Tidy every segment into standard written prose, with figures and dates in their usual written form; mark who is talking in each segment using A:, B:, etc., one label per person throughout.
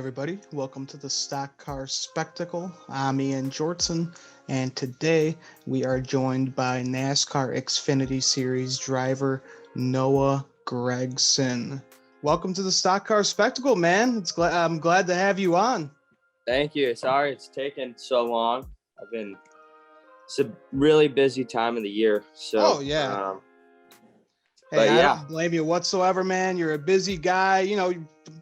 A: everybody. Welcome to the Stock Car Spectacle. I'm Ian Jortson, and today we are joined by NASCAR Xfinity Series driver Noah Gragson. Welcome to the Stock Car Spectacle, man. I'm glad to have you on.
B: Thank you. Sorry it's taken so long. It's a really busy time of the year. So,
A: Hey, I don't blame you whatsoever, man. You're a busy guy. You know,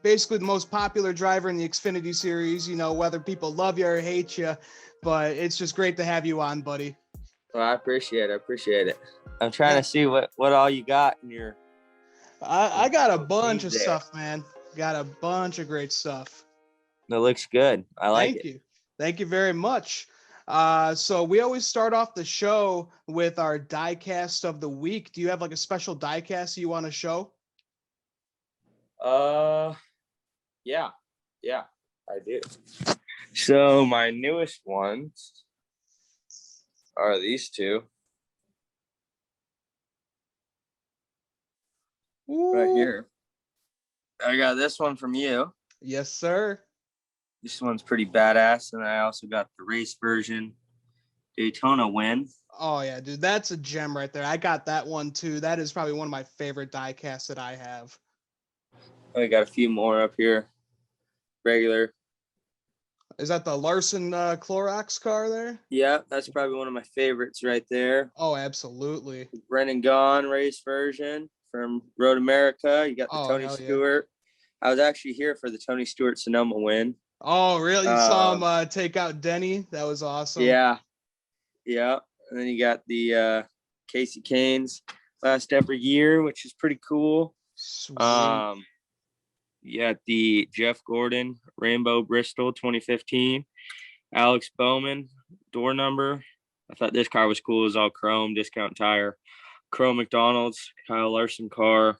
A: basically the most popular driver in the Xfinity Series, you know, whether people love you or hate you. But it's just great to have you on, buddy.
B: Well, I appreciate it. I'm trying to see what all you got in your...
A: I got a bunch of stuff, man. Got a bunch of great stuff.
B: That looks good. I like it.
A: Thank you very much. So we always start off the show with our Diecast of the week. Do you have like a special diecast you want to show?
B: Yeah, I do. So my newest ones are these two.
A: Ooh.
B: Right here. I got this one from you.
A: Yes, sir.
B: This one's pretty badass. And I also got the race version Daytona win.
A: Oh, yeah, dude. That's a gem right there. I got that one, too. That is probably one of my favorite diecasts that I have.
B: I got a few more up here. Regular.
A: Is that the Larson Clorox car there?
B: Yeah, that's probably one of my favorites right there.
A: Oh, absolutely.
B: Brennan Gaughan race version from Road America. You got the Tony Stewart. Yeah. I was actually here for the Tony Stewart Sonoma win.
A: Oh, really? You saw him take out Denny? That was awesome.
B: Yeah. And then you got the Casey Canes last every year, which is pretty cool.
A: Sweet.
B: You got the Jeff Gordon Rainbow Bristol 2015. Alex Bowman door number. I thought this car was cool. It was all chrome, discount tire. Chrome McDonald's, Kyle Larson car.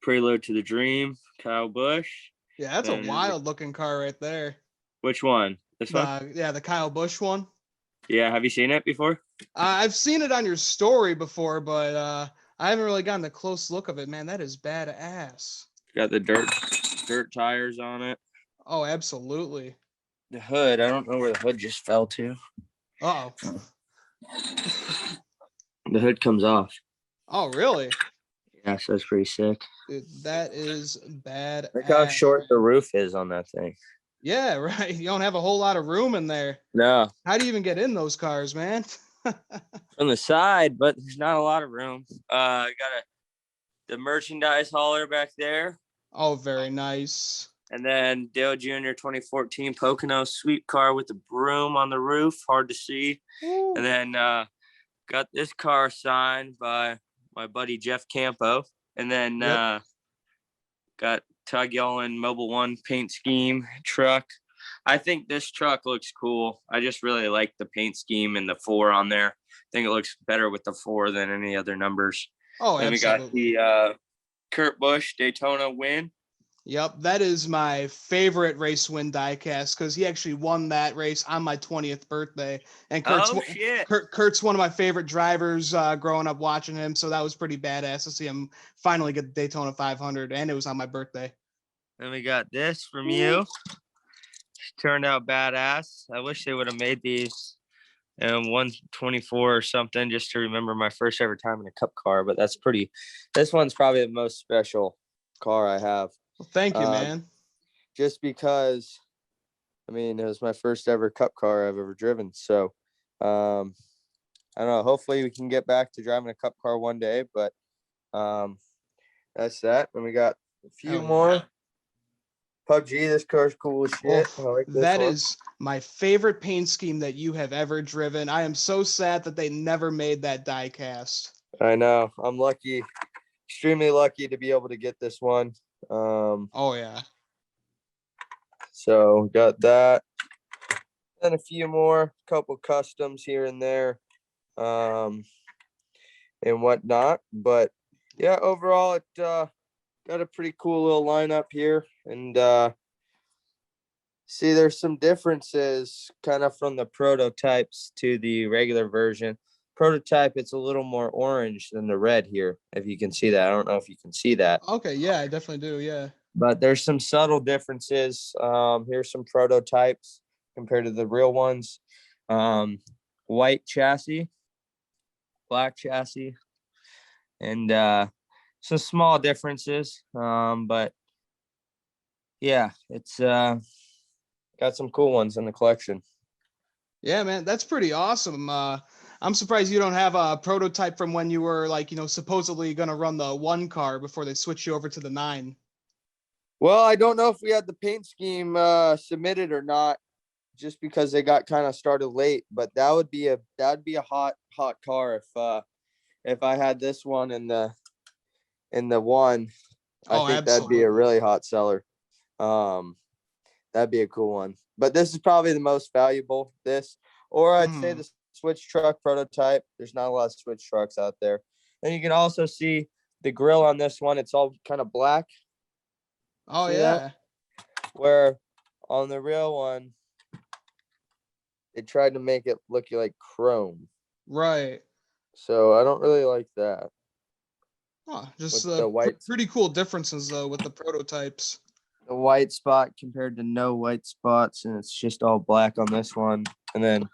B: Prelude to the Dream, Kyle Busch.
A: Yeah, that's a wild looking car right there.
B: Which one? This one?
A: Yeah, the Kyle Busch one.
B: Yeah, have you seen it before?
A: I've seen it on your story before, but I haven't really gotten a close look of it, man. That is badass.
B: Got the dirt tires on it.
A: Oh, absolutely.
B: The hood, I don't know where the hood just fell to.
A: Uh-oh.
B: The hood comes off.
A: Oh, really?
B: Yeah, so that's pretty sick.
A: Dude, that is bad.
B: Look how short the roof is on that thing.
A: Yeah, right. You don't have a whole lot of room in there.
B: No.
A: How do you even get in those cars, man?
B: On the side, but there's not a lot of room. I got the merchandise hauler back there.
A: Oh, very nice.
B: And then Dale Jr. 2014 Pocono sweep car with the broom on the roof. Hard to see. Ooh. And then got this car signed by my buddy Jeff Campo. And then got Tug Yellen Mobile One paint scheme truck. I think this truck looks cool. I just really like the paint scheme and the 4 on there. I think it looks better with the 4 than any other numbers.
A: Oh,
B: and
A: absolutely.
B: We got the Kurt Busch Daytona win.
A: Yep, that is my favorite race win diecast because he actually won that race on my 20th birthday. And Kurt's one of my favorite drivers growing up watching him, so that was pretty badass to see him finally get the Daytona 500, and it was on my birthday.
B: Then we got this from you. Turned out badass. I wish they would have made these in 124 or something just to remember my first ever time in a cup car, but this one's probably the most special car I have.
A: Well, thank you, man.
B: Just because, I mean, it was my first ever cup car I've ever driven. So, I don't know. Hopefully we can get back to driving a cup car one day, but that's that. And we got a few more. PUBG, this car's cool as shit.
A: Oh, I like this one. Is my favorite paint scheme that you have ever driven. I am so sad that they never made that diecast.
B: I know. I'm lucky, extremely lucky to be able to get this one.
A: Oh yeah.
B: So got that, and a few more, couple customs here and there, and whatnot. But yeah, overall, it got a pretty cool little lineup here, and see, there's some differences kind of from the prototypes to the regular version. Prototype, it's a little more orange than the red here, if you can see that. I don't know if you can see that.
A: Okay, yeah, I definitely do, yeah.
B: but there's some subtle differences. Here's some prototypes compared to the real ones. White chassis, black chassis, and some small differences. But yeah, it's got some cool ones in the collection.
A: Yeah, man, that's pretty awesome. I'm surprised you don't have a prototype from when you were like, supposedly going to run the 1 car before they switched you over to the 9.
B: Well, I don't know if we had the paint scheme submitted or not, just because they got kind of started late. But that'd be a hot car if I had this one in the 1. I think that'd be a really hot seller. That'd be a cool one. But this is probably the most valuable. Or I'd say the switch truck prototype. There's not a lot of switch trucks out there. And you can also see the grill on this one. It's all kind of black.
A: Oh, see yeah. That?
B: Where on the real one, they tried to make it look like chrome.
A: Right.
B: So I don't really like that.
A: Oh, just the white. Pretty cool differences, though, with the prototypes.
B: The white spot compared to no white spots, and it's just all black on this one. And then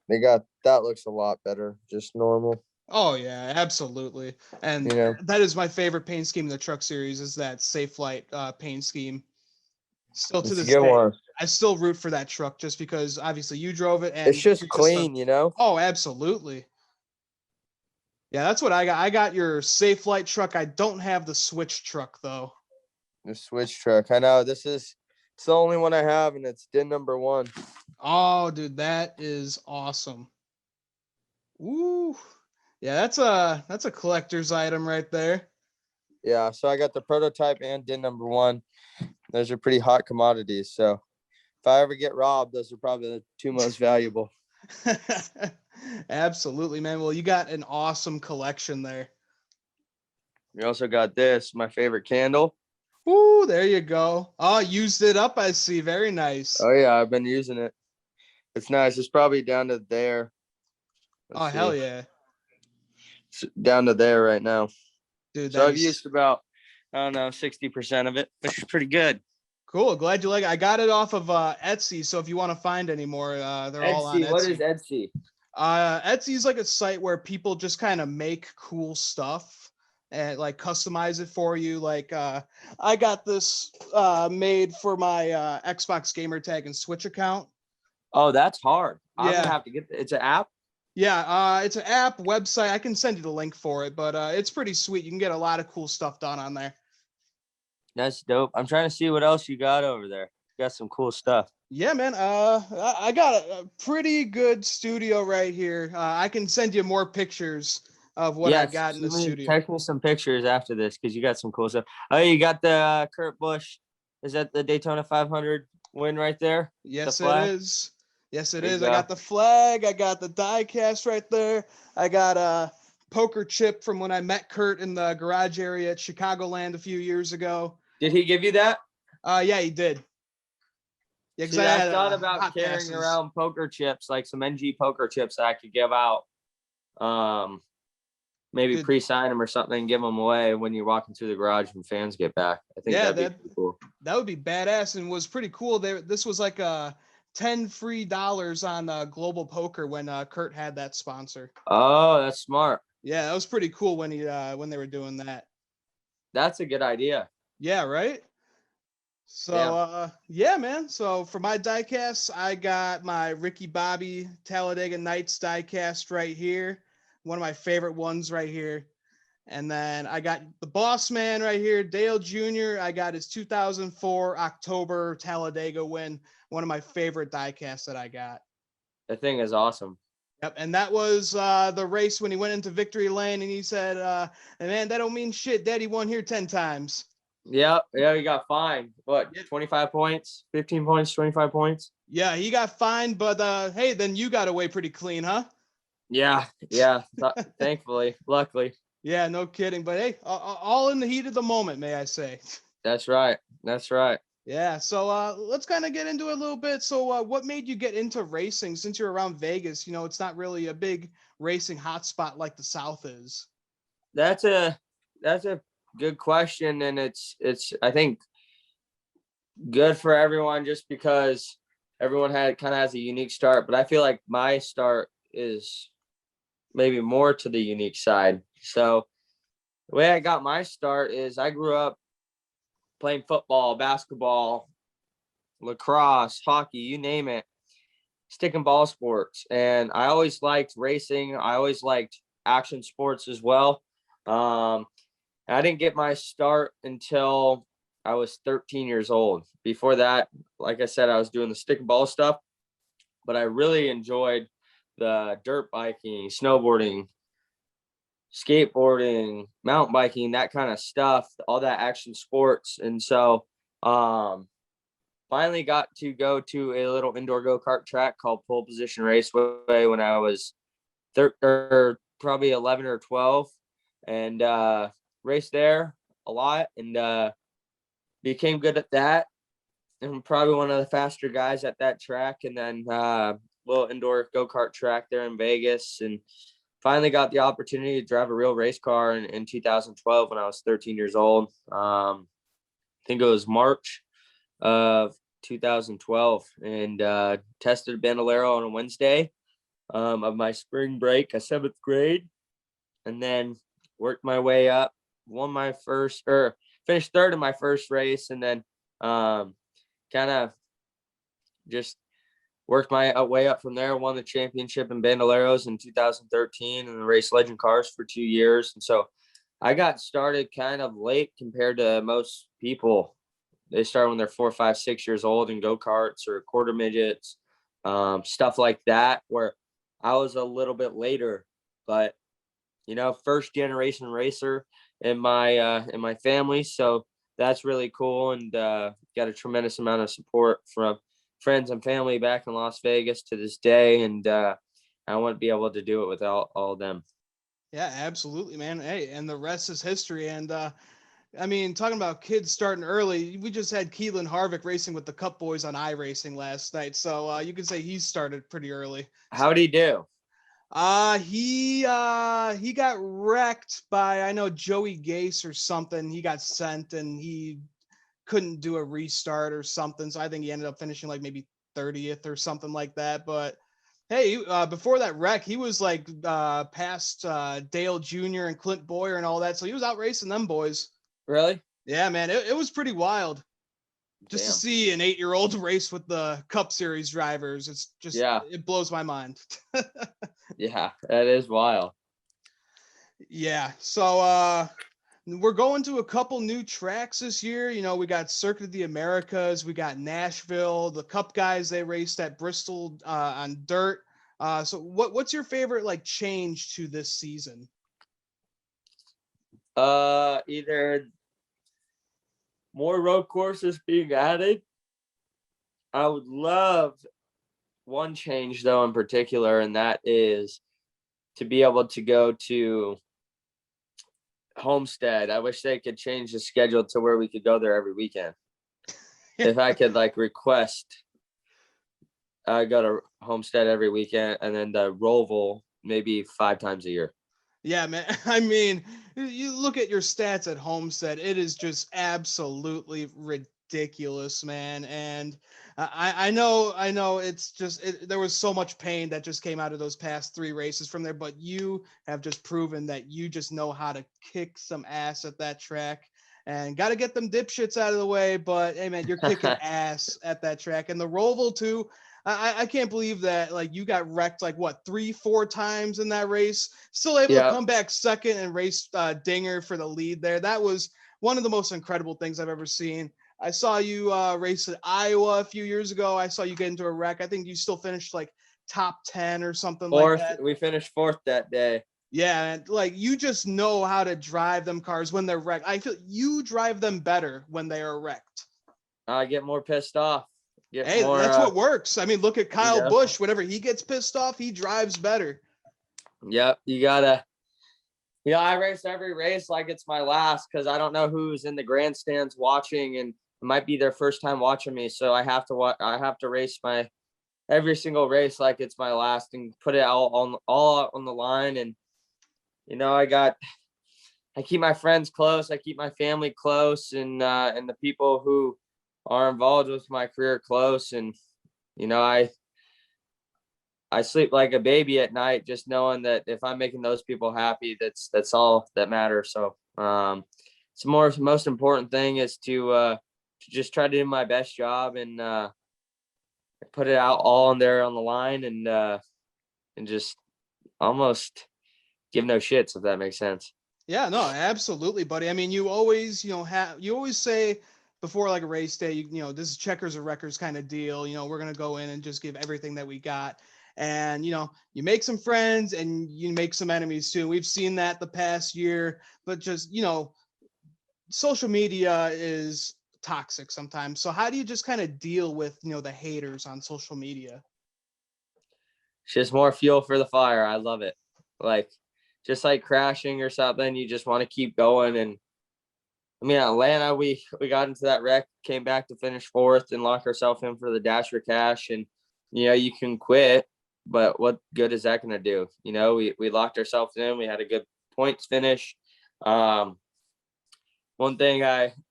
B: they got, that looks a lot better, just normal.
A: Oh yeah, absolutely. And that is my favorite paint scheme in the truck series, is that Safe Light paint scheme. Still to this day, I still root for that truck just because obviously you drove it and
B: it's just clean,
A: Oh, absolutely. Yeah, that's what I got. I got your Safe Light truck. I don't have the switch truck though.
B: The switch truck. I know it's the only one I have, and it's DIN number 1.
A: Oh, dude, that is awesome. Ooh. Yeah, that's a collector's item right there.
B: Yeah, so I got the prototype and DIN number 1. Those are pretty hot commodities. So if I ever get robbed, those are probably the 2 most valuable.
A: Absolutely, man. Well, you got an awesome collection there.
B: We also got this, my favorite candle.
A: Ooh, there you go. Oh, used it up, I see. Very nice.
B: Oh, yeah, I've been using it. It's nice. It's probably down to there.
A: Let's see. Hell yeah.
B: It's down to there right now.
A: Dude,
B: so I've used about, 60% of it, which is pretty good.
A: Cool. Glad you like it. I got it off of Etsy, so if you want to find any more, they're all on Etsy.
B: What is Etsy?
A: Etsy is like a site where people just kind of make cool stuff and like customize it for you. Like I got this made for my Xbox gamer tag and Switch account.
B: Oh, that's hard. Yeah. I'm gonna have to get it's an app.
A: Yeah, it's an app website. I can send you the link for it, but it's pretty sweet. You can get a lot of cool stuff done on there.
B: That's dope. I'm trying to see what else you got over there. You got some cool stuff.
A: Yeah, man. I got a pretty good studio right here. I can send you more pictures of what I got in the studio.
B: Text me some pictures after this because you got some cool stuff. Oh, you got the Kurt Busch. Is that the Daytona 500 win right there?
A: Yes, it is. Yes, it is. I got the flag. I got the diecast right there. I got a poker chip from when I met Kurt in the garage area at Chicagoland a few years ago.
B: Did he give you that?
A: Yeah, he did.
B: Yeah, because I thought about carrying around poker chips, like some NG poker chips that I could give out. Maybe pre-sign them or something and give them away when you're walking through the garage when fans get back. I think that'd be cool.
A: That would be badass and was pretty cool. This was like $10 free on Global Poker when Kurt had that sponsor.
B: Oh, that's smart.
A: Yeah, that was pretty cool when they were doing that.
B: That's a good idea.
A: Yeah, right? So, yeah, man. So for my diecast, I got my Ricky Bobby Talladega Nights diecast right here. One of my favorite ones right here. And then I got the Boss Man right here, Dale Jr. I got his 2004 October Talladega win. One of my favorite diecasts that I got.
B: The thing is awesome.
A: Yep, and that was the race when he went into victory lane and he said, man, that don't mean shit. Daddy won here 10 times.
B: Yeah, he got fined. What, 25 points, 15 points, 25 points?
A: Yeah, he got fined, but hey, then you got away pretty clean, huh?
B: Yeah, thankfully, luckily.
A: Yeah, no kidding. But hey, all in the heat of the moment, may I say.
B: That's right.
A: Yeah, so let's kind of get into it a little bit. So what made you get into racing since you're around Vegas? It's not really a big racing hotspot like the South is.
B: That's a good question. And it's, I think, good for everyone just because everyone has a unique start. But I feel like my start is maybe more to the unique side. So the way I got my start is I grew up playing football, basketball, lacrosse, hockey, you name it, stick and ball sports. And I always liked racing. I always liked action sports as well. I didn't get my start until I was 13 years old. Before that, like I said, I was doing the stick and ball stuff, but I really enjoyed the dirt biking, snowboarding, skateboarding, mountain biking, that kind of stuff, all that action sports. And so finally got to go to a little indoor go-kart track called Pole Position Raceway when I was probably 11 or 12, and raced there a lot, and became good at that. And I'm probably one of the faster guys at that track. And then little indoor go-kart track there in Vegas, and finally got the opportunity to drive a real race car in 2012 when I was 13 years old. I think it was March of 2012, and tested a Bandolero on a Wednesday of my spring break, a 7th grade, and then worked my way up, finished third in my first race, and then kind of just worked my way up from there, won the championship in Bandoleros in 2013, and raced legend cars for 2 years. And so I got started kind of late compared to most people. They start when they're 4, 5, 6 years old in go-karts or quarter midgets, stuff like that, where I was a little bit later. But, first generation racer in my family. So that's really cool, and got a tremendous amount of support from friends and family back in Las Vegas to this day. And I wouldn't be able to do it without all of them.
A: Yeah, absolutely, man. Hey, and the rest is history. And talking about kids starting early, we just had Keelan Harvick racing with the Cup Boys on iRacing last night. So you could say he started pretty early.
B: How'd he do?
A: He got wrecked by, I know, Joey Gase or something. He got sent and he couldn't do a restart or something. So I think he ended up finishing like maybe 30th or something like that. But hey, before that wreck, he was like past Dale Jr. and Clint Boyer and all that. So he was out racing them boys.
B: Really?
A: Yeah, man. It was pretty wild. Just
B: Damn.
A: to see an 8-year-old race with the Cup Series drivers. It's just, It blows my mind.
B: Yeah, that is wild.
A: Yeah. So we're going to a couple new tracks this year. We got Circuit of the Americas, we got Nashville, the Cup guys, they raced at Bristol on dirt. So what's your favorite like change to this season?
B: Either more road courses being added. I would love one change though in particular, and that is to be able to go to Homestead. I wish they could change the schedule to where we could go there every weekend. If I could like request, I go to Homestead every weekend, and then the Roval maybe 5 times a year.
A: Yeah, man. You look at your stats at Homestead, it is just absolutely ridiculous, man. And I know it's just, there was so much pain that just came out of those past 3 races from there, but you have just proven that you just know how to kick some ass at that track, and got to get them dipshits out of the way. But hey, man, you're kicking ass at that track. And the Roval too. I can't believe that like you got wrecked like what 3-4 times in that race, still able to come back second and race Dinger for the lead there. That was one of the most incredible things I've ever seen. I saw you race at Iowa a few years ago. I saw you get into a wreck. I think you still finished like top 10 or something
B: fourth,
A: like that.
B: We finished 4th that day.
A: Yeah, and like you just know how to drive them cars when they're wrecked. I feel you drive them better when they are wrecked.
B: I get more pissed off.
A: That's what works. Look at Kyle Busch. Whenever he gets pissed off, he drives better.
B: Yep, you gotta. I race every race like it's my last, because I don't know who's in the grandstands watching, and it might be their first time watching me. So I have to race my every single race like it's my last, and put it all out on the line. And I I keep my friends close. I keep my family close, and the people who are involved with my career close. And I sleep like a baby at night, just knowing that if I'm making those people happy, that's all that matters. So it's most important thing is to just try to do my best job and put it out all in there on the line, and just almost give no shits, if that makes sense.
A: Yeah, no, absolutely, buddy. I mean, you always, you always say before like a race day, this is checkers or wreckers kind of deal. We're gonna go in and just give everything that we got, and you make some friends and you make some enemies too. We've seen that the past year, but just social media is toxic sometimes. So how do you just kind of deal with the haters on social media?
B: It's just more fuel for the fire. I love it. Like, just like crashing or something, you just want to keep going. And I mean, Atlanta, we got into that wreck, came back to finish fourth, and locked ourselves in for the dash for cash. And you can quit, but what good is that going to do? We locked ourselves in. We had a good points finish. One thing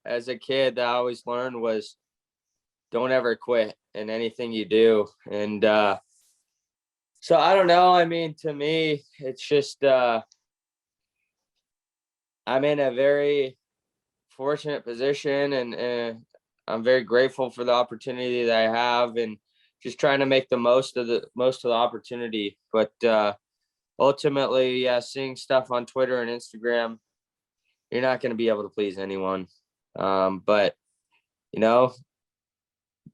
B: as a kid, that I always learned was don't ever quit in anything you do. And so I don't know. I mean, to me, it's just I'm in a very fortunate position, and I'm very grateful for the opportunity that I have, and just trying to make the most of the opportunity. But ultimately, yeah, seeing stuff on Twitter and Instagram, you're not going to be able to please anyone. But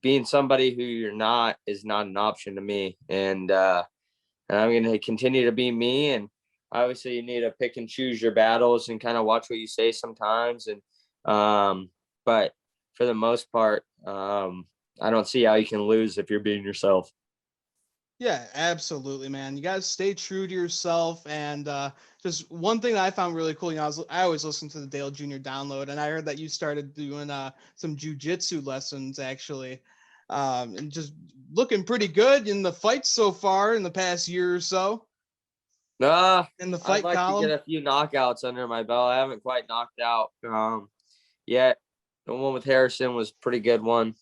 B: being somebody who you're not is not an option to me, and I'm going to continue to be me. And obviously, you need to pick and choose your battles and kind of watch what you say sometimes. And but for the most part, I don't see how you can lose if you're being yourself.
A: Yeah, absolutely, man. You got to stay true to yourself. And just one thing that I found really cool, I always listen to the Dale Jr. download, and I heard that you started doing some Jiu Jitsu lessons actually, and just looking pretty good in the fights so far in the past year or so in the
B: I'd
A: fight
B: like to get
A: column.
B: a few knockouts under my belt. I haven't quite knocked out yet. The one with Harrison was a pretty good one.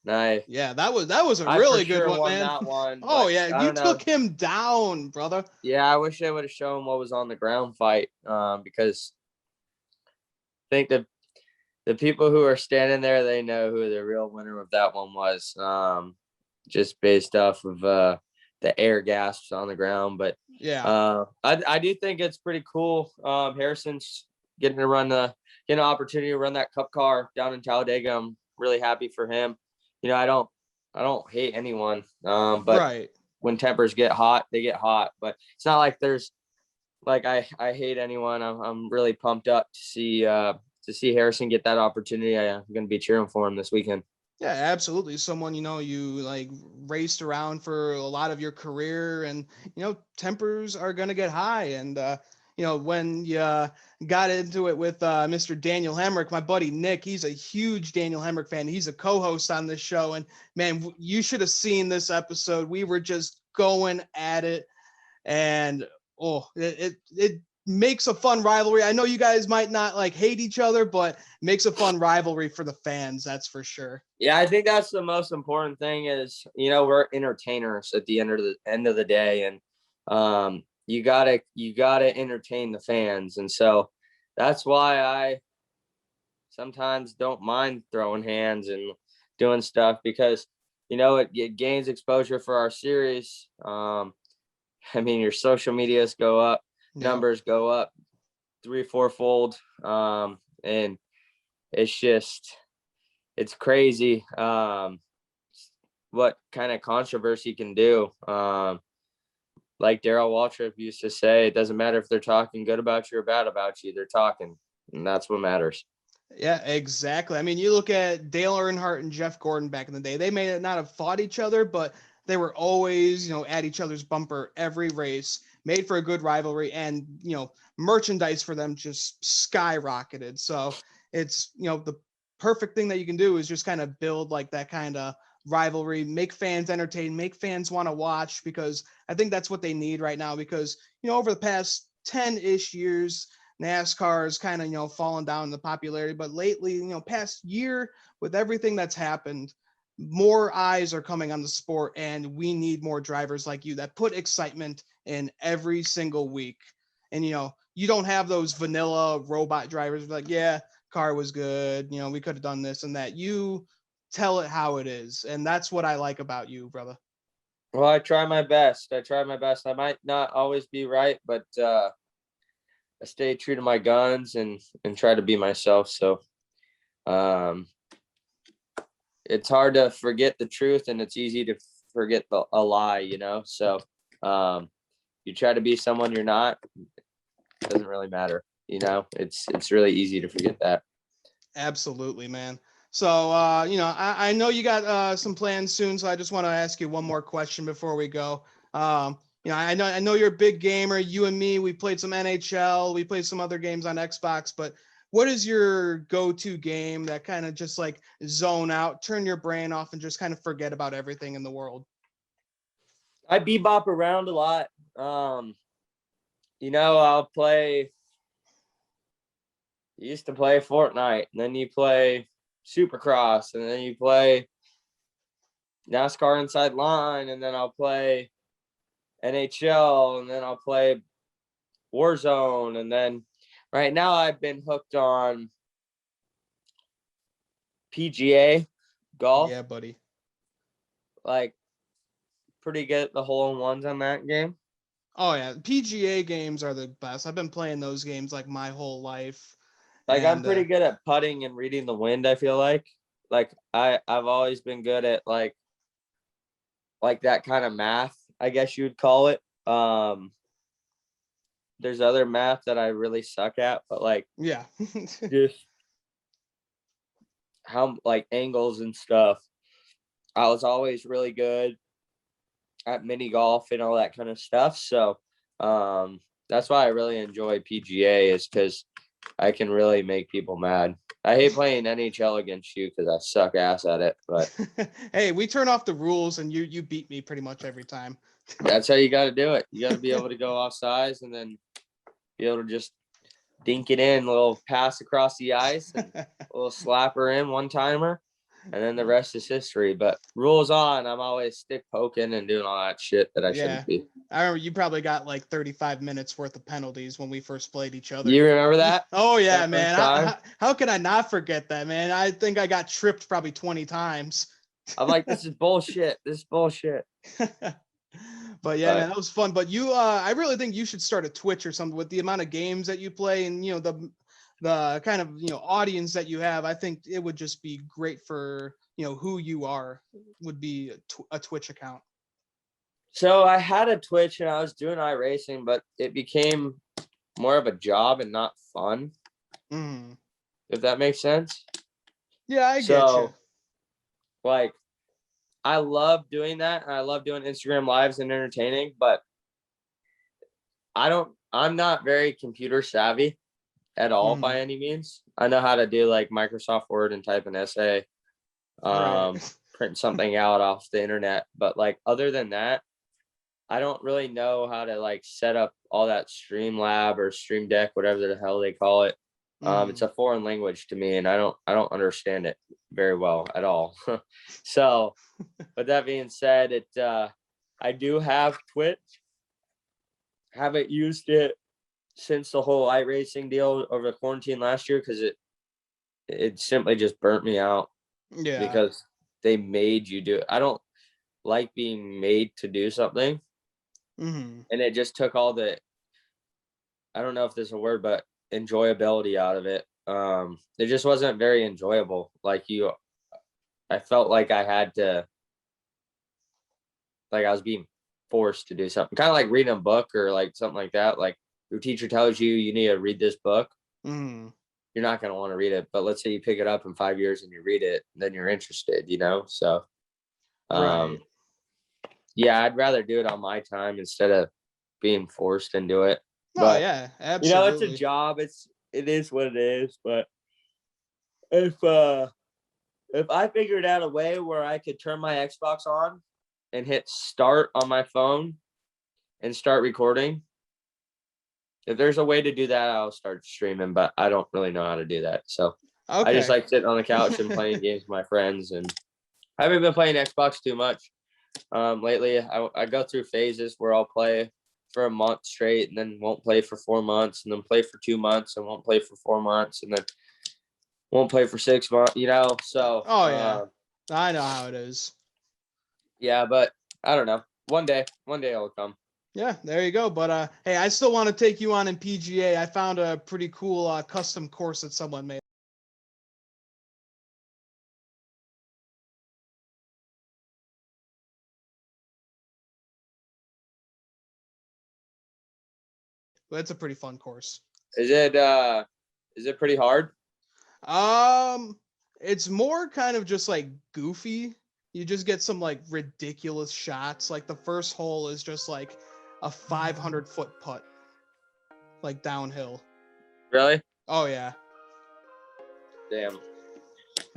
B: I
A: Yeah, that was a
B: I for
A: really good
B: sure
A: one,
B: won
A: man.
B: that one,
A: Oh
B: but
A: yeah,
B: I
A: you
B: don't know.
A: took him down, brother.
B: Yeah, I wish they would have shown what was on the ground fight, because I think the people who are standing there, they know who the real winner of that one was, just based off of the air gasps on the ground. But
A: Yeah.
B: I do think it's pretty cool. Harrison's getting to get an opportunity to run that cup car down in Talladega. I'm really happy for him. I don't hate anyone, but
A: Right.
B: when tempers get hot, they get hot. But it's not like there's like I hate anyone. I'm really pumped up to see Harrison get that opportunity. I'm going to be cheering for him this weekend.
A: Yeah, absolutely. Someone, you like raced around for a lot of your career, and, tempers are going to get high. And, when you got into it with Mr. Daniel Hamrick, my buddy Nick, he's a huge Daniel Hamrick fan. He's a co host on this show. And man, you should have seen this episode. We were just going at it. And it makes a fun rivalry. I know you guys might not like hate each other, but it makes a fun rivalry for the fans. That's for sure.
B: Yeah, I think that's the most important thing is, we're entertainers at the end of the day. And you gotta entertain the fans. And so that's why I sometimes don't mind throwing hands and doing stuff, because it gains exposure for our series. I mean, your social medias go up,
A: Yep.
B: numbers go up 3-4 fold. And it's crazy what kind of controversy can do. Like Daryl Waltrip used to say, it doesn't matter if they're talking good about you or bad about you, they're talking, and that's what matters.
A: Yeah, exactly. I mean, you look at Dale Earnhardt and Jeff Gordon back in the day. They may not have fought each other, but they were always, at each other's bumper every race, made for a good rivalry, and, merchandise for them just skyrocketed. So it's, the perfect thing that you can do is just kind of build like that kind of rivalry, make fans entertain, make fans want to watch, because I think that's what they need right now. Because, over the past 10-ish years, NASCAR is kind of, fallen down in the popularity, but lately, past year with everything that's happened, more eyes are coming on the sport, and we need more drivers like you that put excitement in every single week. And, you don't have those vanilla robot drivers like, yeah, car was good. We could have done this and that. You tell it how it is. And that's what I like about you, brother.
B: Well, I try my best. I might not always be right, but I stay true to my guns and try to be myself. So it's hard to forget the truth, and it's easy to forget a lie, So you try to be someone you're not, it doesn't really matter. It's really easy to forget that.
A: Absolutely, man. So, I know you got some plans soon, so I just want to ask you one more question before we go. I know you're a big gamer. You and me, we played some NHL, we played some other games on Xbox, but what is your go-to game that kind of just like zone out, turn your brain off, and just kind of forget about everything in the world?
B: I bebop around a lot. I'll play. You used to play Fortnite, and then you play Supercross, and then you play NASCAR Inside Line, and then I'll play NHL, and then I'll play Warzone, and then right now I've been hooked on PGA golf.
A: Yeah, buddy.
B: Like, pretty good at the hole-in-ones on that game.
A: Oh yeah, PGA games are the best. I've been playing those games like my whole life.
B: Like, I'm pretty good at putting and reading the wind, I feel like. Like, I've always been good at like that kind of math, I guess you would call it. There's other math that I really suck at, but like,
A: yeah,
B: just how like angles and stuff. I was always really good at mini golf and all that kind of stuff. So that's why I really enjoy PGA, is because I can really make people mad. I hate playing NHL against you because I suck ass at it. But
A: hey, we turn off the rules and you beat me pretty much every time.
B: That's how you got to do it. You got to be able to go off sides and then be able to just dink it in, a little pass across the ice, and a little slapper in, one timer, and then the rest is history. But rules on, I'm always stick poking and doing all that shit that I shouldn't be.
A: I remember you probably got like 35 minutes worth of penalties when we first played each other.
B: You remember that?
A: Oh yeah, that man. How can I not forget that, man? I think I got tripped probably 20 times.
B: I'm like, this is bullshit. This is bullshit.
A: But yeah, man, that was fun. But you, I really think you should start a Twitch or something with the amount of games that you play and, the kind of, audience that you have. I think it would just be great for, who you are, would be a Twitch account.
B: So I had a Twitch and I was doing iRacing, but it became more of a job and not fun. If that makes sense.
A: Yeah, I get you.
B: Like, I love doing that, and I love doing Instagram lives and entertaining, but I'm not very computer savvy at all by any means. I know how to do like Microsoft Word and type an essay, print something out off the internet. But like, other than that, I don't really know how to like set up all that Streamlab or Stream Deck, whatever the hell they call it. It's a foreign language to me, and I don't understand it very well at all. So, but that being said, I do have Twitch. Haven't used it since the whole iRacing deal over the quarantine last year, because it simply just burnt me out.
A: Yeah.
B: Because they made you do it. I don't like being made to do something. And it just took all the, I don't know if there's a word, but enjoyability out of it. It just wasn't very enjoyable. I felt like I had to, like I was being forced to do something, kind of like reading a book or like something like that. Like, your teacher tells you need to read this book. You're not going to want to read it, but let's say you pick it up in 5 years and you read it, then you're interested, so yeah, I'd rather do it on my time instead of being forced into it. But
A: yeah, absolutely.
B: It's a job. It is what it is. But if I figured out a way where I could turn my Xbox on and hit start on my phone and start recording, if there's a way to do that, I'll start streaming, but I don't really know how to do that. So
A: Okay.
B: I just like sitting on the couch and playing games with my friends, and I haven't been playing Xbox too much. Lately I go through phases where I'll play for a month straight and then won't play for 4 months and then play for 2 months and won't play for 4 months and then won't play for 6 months, so
A: Oh yeah, I know how it is.
B: yeah, but I don't know, one day it'll come.
A: Yeah, there you go. But hey, I still want to take you on in PGA. I found a pretty cool custom course that someone made. But it's a pretty fun course.
B: Is it pretty hard?
A: It's more kind of just like goofy. You just get some like ridiculous shots. Like the first hole is just like a 500-foot putt, like downhill.
B: Really?
A: Oh yeah.
B: Damn.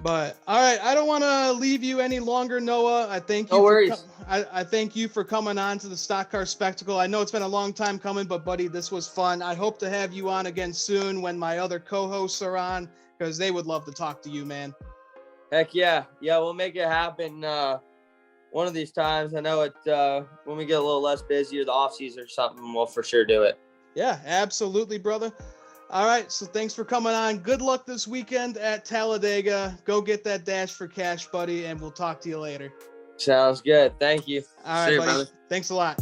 A: But all right, I don't want to leave you any longer, Noah. I thank you.
B: No worries.
A: I thank you for coming on to the Stock Car Spectacle. I know it's been a long time coming, but buddy, this was fun. I hope to have you on again soon when my other co-hosts are on, because they would love to talk to you, man.
B: Heck yeah, we'll make it happen one of these times. I know it when we get a little less busy or the off season or something, we'll for sure do it.
A: Yeah, absolutely, brother. All right, so thanks for coming on. Good luck this weekend at Talladega. Go get that dash for cash, buddy, and we'll talk to you later.
B: Sounds good. Thank you.
A: All right, buddy. Brother. Thanks a lot.